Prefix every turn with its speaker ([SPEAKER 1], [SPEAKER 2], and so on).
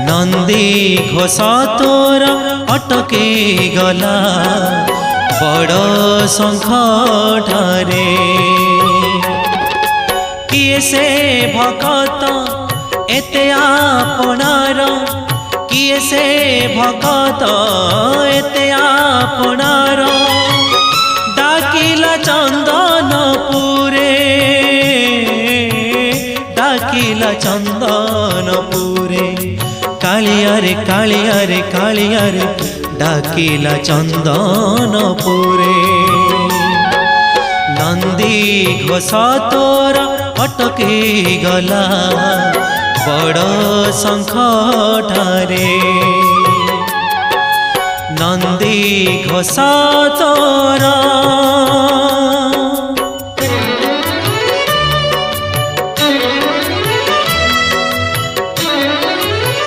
[SPEAKER 1] नंदी घोष तोर अटके गला बड़ शंख ठारे किए से भगत एते आपनार किए से भगत एते आपनार डाकिला चंदनपुरे डाकिला चंदनपुरे कालियारे कालियारे कालियारे डाकिला चंदनपुरे नंदी घोष तोर अटके गला बड़ शंख ठारे नंदी घोष तोर